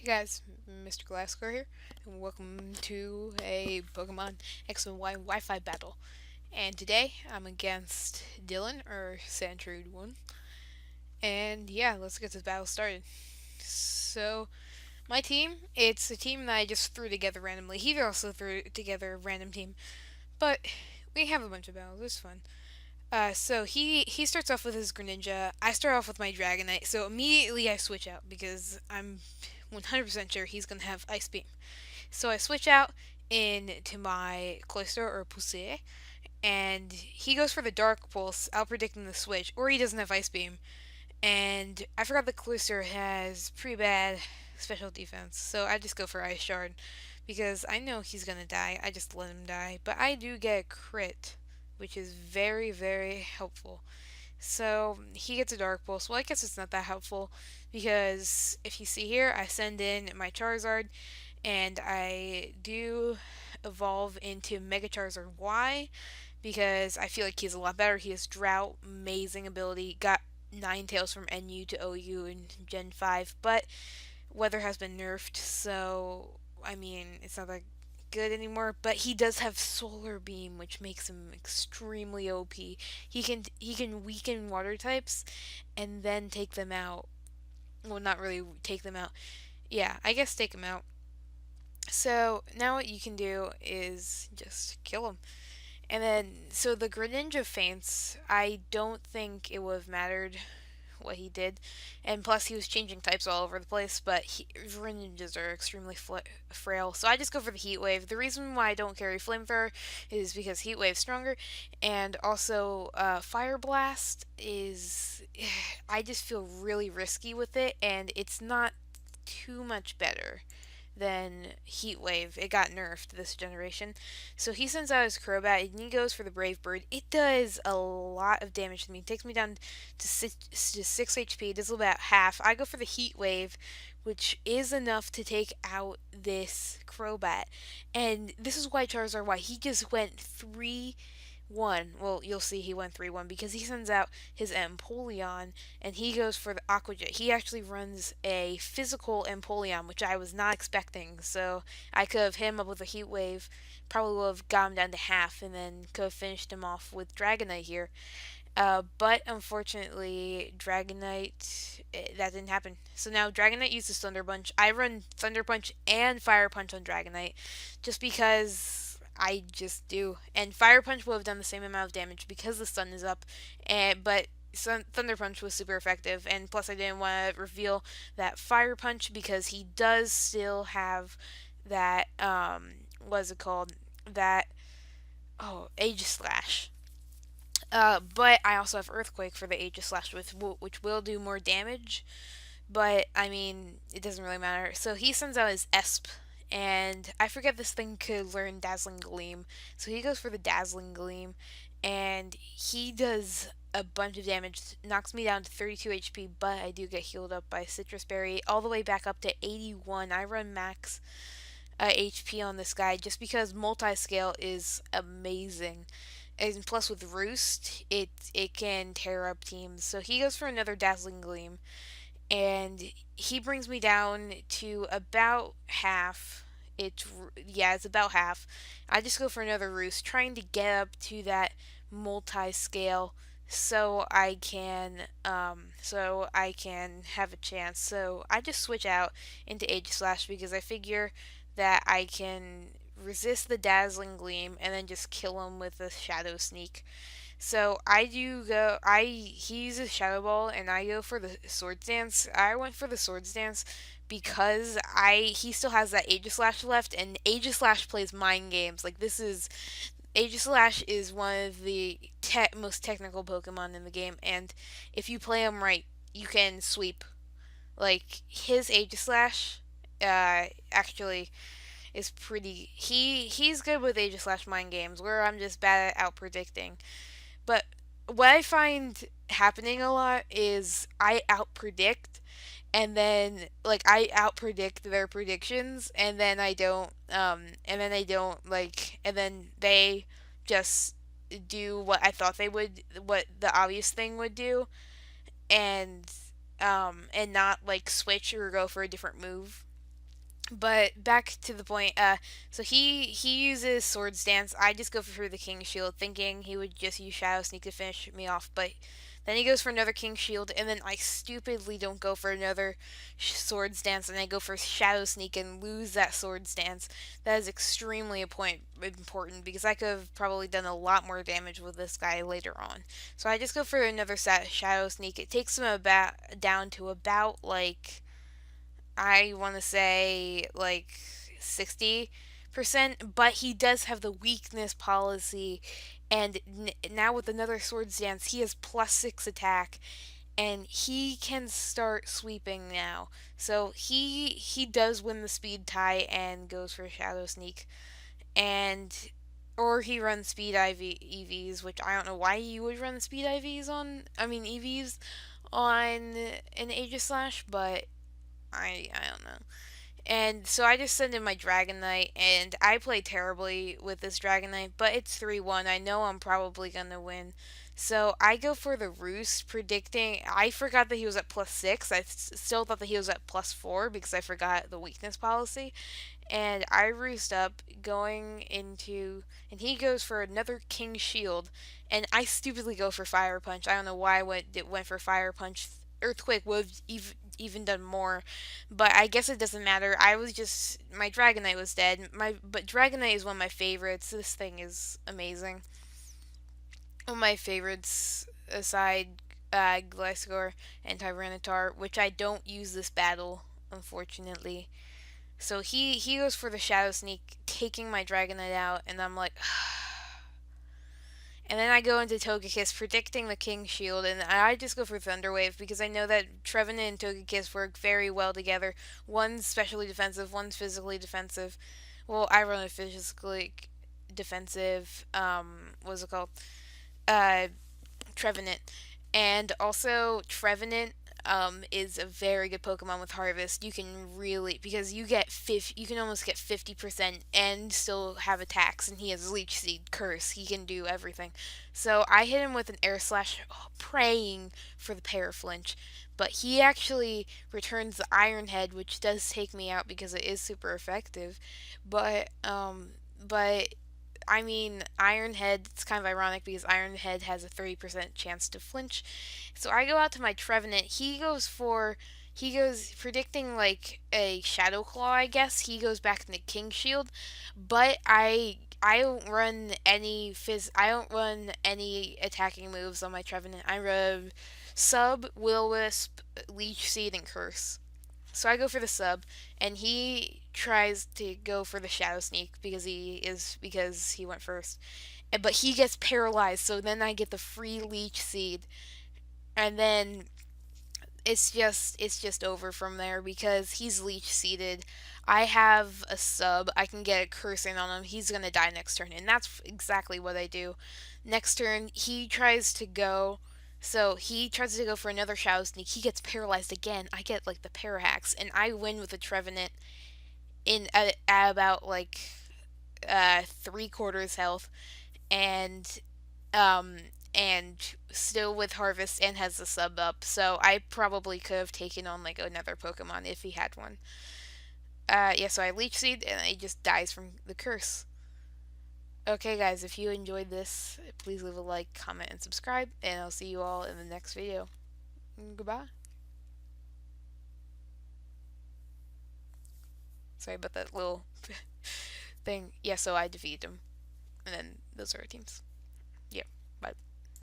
Guys, Mr. Glasgow here, and welcome to a Pokemon X and Y Wi-Fi battle. And today I'm against Dylan, or Sandshrewed1. And yeah, let's get this battle started. So, my team, it's a team that I just threw together randomly. He also threw together a random team, but we have a bunch of battles. It's fun. So he starts off with his Greninja. I start off with my Dragonite. So immediately I switch out because I'm 100% sure he's gonna have Ice Beam. So I switch out into my Cloyster or Poussier, and he goes for the Dark Pulse, out predicting the switch, or he doesn't have Ice Beam. And I forgot the Cloyster has pretty bad special defense, so I just go for Ice Shard because I know he's gonna die. I just let him die, but I do get a crit, which is very, very helpful. So he gets a Dark Pulse. Well, I guess it's not that helpful because if you see here, I send in my Charizard and I do evolve into Mega Charizard Y because I feel like he's a lot better. He has Drought, amazing ability, got Ninetales from NU to OU in Gen 5, but weather has been nerfed, so I mean, it's not that good anymore, but he does have Solar Beam, which makes him extremely OP. He can weaken water types and then take them out. Well, not really take them out. Yeah, I guess take them out. So now what you can do is just kill him. And then, so the Greninja faints, I don't think it would have mattered what he did. And plus, he was changing types all over the place, but Greninjas are extremely frail. So I just go for the Heat Wave. The reason why I don't carry Flamethrower is because Heat Wave's stronger. And also, Fire Blast is. I just feel really risky with it, and it's not too much better than Heat Wave. It got nerfed this generation. So he sends out his Crobat and he goes for the Brave Bird. It does a lot of damage to me. It takes me down to 6 HP. It does about half. I go for the Heat Wave, which is enough to take out this Crobat. And this is why Charizard, why he just went 3-1. Well, you'll see he went 3-1 because he sends out his Empoleon and he goes for the Aqua Jet. He actually runs a physical Empoleon, which I was not expecting. So I could have hit him up with a Heat Wave, probably would have got him down to half, and then could have finished him off with Dragonite here. But unfortunately, Dragonite, that didn't happen. So now Dragonite uses Thunder Punch. I run Thunder Punch and Fire Punch on Dragonite just because I just do. And Fire Punch would have done the same amount of damage because the sun is up. But Thunder Punch was super effective, and plus I didn't want to reveal that Fire Punch because he does still have that what's it called? That Aegis Slash. But I also have Earthquake for the Aegis Slash, which will do more damage. But I mean, it doesn't really matter. So he sends out his Esp, and I forget this thing could learn Dazzling Gleam. So he goes for the Dazzling Gleam, and he does a bunch of damage, knocks me down to 32 HP, but I do get healed up by Citrus Berry all the way back up to 81. I run max HP on this guy just because multi-scale is amazing. And plus with Roost, it can tear up teams. So he goes for another Dazzling Gleam, and he brings me down to about half. It's about half. I just go for another Roost, trying to get up to that multi-scale so I can have a chance. So I just switch out into Aegislash because I figure that I can resist the Dazzling Gleam and then just kill him with a Shadow Sneak. So I do go. He uses Shadow Ball and I go for the Swords Dance. I went for the Swords Dance because he still has that Aegislash left, and Aegislash plays mind games. Like this is Aegislash is one of the most technical Pokemon in the game, and if you play him right, you can sweep. Like his Aegislash, actually is pretty. He's good with Aegislash mind games, where I'm just bad at out predicting. But what I find happening a lot is I out predict, and then like I out predict their predictions, and then they just do what I thought they would, what the obvious thing would do, and and not like switch or go for a different move. But back to the point. So he uses Swords Dance. I just go for the King Shield, thinking he would just use Shadow Sneak to finish me off. But then he goes for another King Shield, and then I stupidly don't go for another Swords Dance, and I go for Shadow Sneak and lose that Swords Dance. That is extremely important because I could have probably done a lot more damage with this guy later on. So I just go for another Shadow Sneak. It takes him about down to about like I want to say like 60%, but he does have the weakness policy. And now with another Swords Dance, he has +6 attack, and he can start sweeping now. So he does win the speed tie and goes for Shadow Sneak, and or he runs speed EVs, which I don't know why you would run speed IVs on. I mean EVs on an Aegislash, but I don't know. And so I just send in my Dragon Knight, and I play terribly with this Dragon Knight, but it's 3-1. I know I'm probably going to win. So I go for the Roost, predicting. I forgot that he was at +6. I still thought that he was at +4 because I forgot the weakness policy. And I roost up going into. And he goes for another King Shield, and I stupidly go for Fire Punch. I don't know why it went for Fire Punch. Earthquake would have even done more, but I guess it doesn't matter. I was just my Dragonite was dead. But Dragonite is one of my favorites. This thing is amazing. One of my favorites aside Gliscor and Tyranitar, which I don't use this battle unfortunately. So he goes for the Shadow Sneak, taking my Dragonite out, and I'm like. And then I go into Togekiss, predicting the King Shield, and I just go for Thunder Wave because I know that Trevenant and Togekiss work very well together. One's specially defensive, one's physically defensive. Well, I run a physically defensive, what's it called? Uh, Trevenant. And also, Trevenant is a very good Pokemon with Harvest. You can really because you can almost get 50% and still have attacks. And he has Leech Seed, Curse. He can do everything. So I hit him with an Air Slash, praying for the Paraflinch. But he actually returns the Iron Head, which does take me out because it is super effective. But I mean, Iron Head, it's kind of ironic because Iron Head has a 30% chance to flinch. So I go out to my Trevenant. He goes predicting like a Shadow Claw, I guess. He goes back into King Shield, but I don't run I don't run any attacking moves on my Trevenant. I run Sub, Will Wisp, Leech Seed, and Curse. So I go for the sub, and he tries to go for the Shadow Sneak because he went first. But he gets paralyzed, so then I get the free Leech Seed, and then it's just over from there because he's Leech Seeded. I have a sub. I can get a curse in on him. He's gonna die next turn, and that's exactly what I do. Next turn, he tries to go. So he tries to go for another Shadow Sneak. He gets paralyzed again. I get like the Parahax, and I win with the Trevenant at about like 3/4 health, and um and still with Harvest and has the sub up. So I probably could have taken on like another Pokemon if he had one. Yeah, so I Leech Seed and he just dies from the curse. Okay, guys, if you enjoyed this, please leave a like, comment, and subscribe, and I'll see you all in the next video. Goodbye. Sorry about that little thing. Yeah, so I defeated him, and then those are our teams. Yeah.